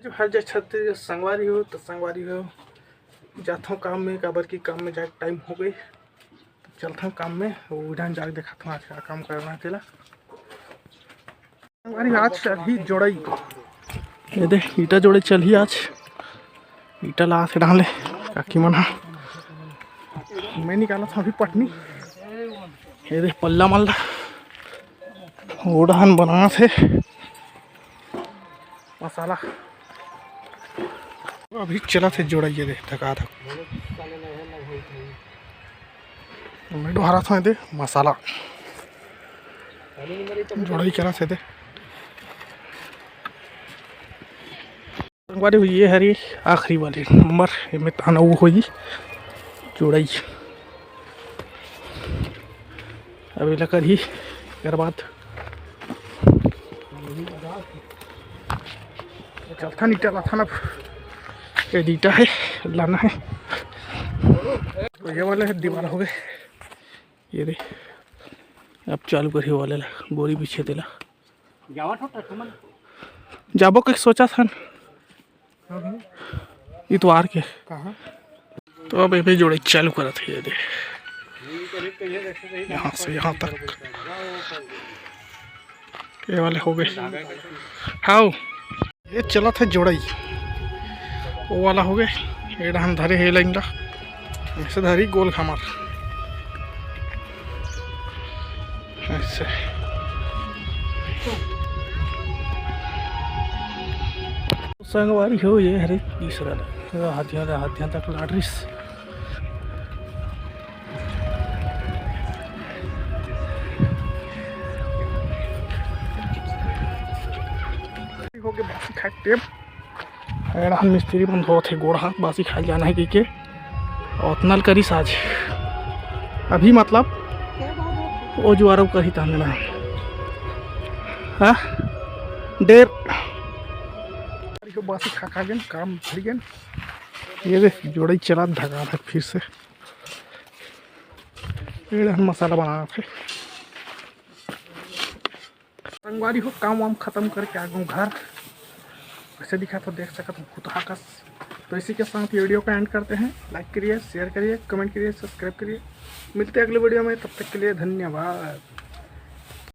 जो हर जगह छत संगवारी हो तो संगवारी हो जाता हूँ काम में काबर की काम में जाके टाइम हो गई चलता हूँ काम में उधर जाके दिखाता हूँ आज क्या काम करना तेला संगवारी आज चली जोड़ई ये दे ईटा जोड़े चली आज ईटा ला से डाले काकी मना मैं निकाला था अभी पटनी ये दे पल्ला मल्ला ओढ़ान बना थे मसाला अभी चला थे जोड़ा ये दे थका था मैं डोहरा था दे मसाला जोड़ा ही चला थे दे संगवारी हुई है हरी आखिरी वाली नंबर में ताना वो हुई जोड़ाई अभी लकर ही कर बाद चलता नीटा ला था ना ये दीटा है लाना है तो ये वाले दीवार हो गए ये दे अब चालू करी वाले ला बोरी पीछे दिला जाबो के सोचा था इतवार के कहाँ तो अब ये जोड़े चालू करा था ये दे यहाँ से यहाँ तक ये वाले हो गए हाँ ये चला था जोड़ाई वो वाला हो गए ये हम धरे है लाइन ला ऐसे धरी गोल खमार ऐसे संगवारी हो ये हरे तीसरा हाथियां तक लाटरीस हो गए बासी खाए टेप एड़ा मिस्त्री बंद हो थे गोड़ हाथ बासी खाए जाना है कि और नल करी साज अभी मतलब वो जो आरोप करी ताने हाँ डेर बासी खा गए काम भर गए ये दे जोड़े चला धगा था फिर से एड़ा मसाला बना थे संगवारी हो काम वाम खत्म करके आ गऊँ घर वैसे दिखा तो देख सका तुम खुद हाकस तो इसी के साथ वीडियो को एंड करते हैं लाइक करिए शेयर करिए कमेंट करिए सब्सक्राइब करिए मिलते हैं अगले वीडियो में तब तक के लिए धन्यवाद।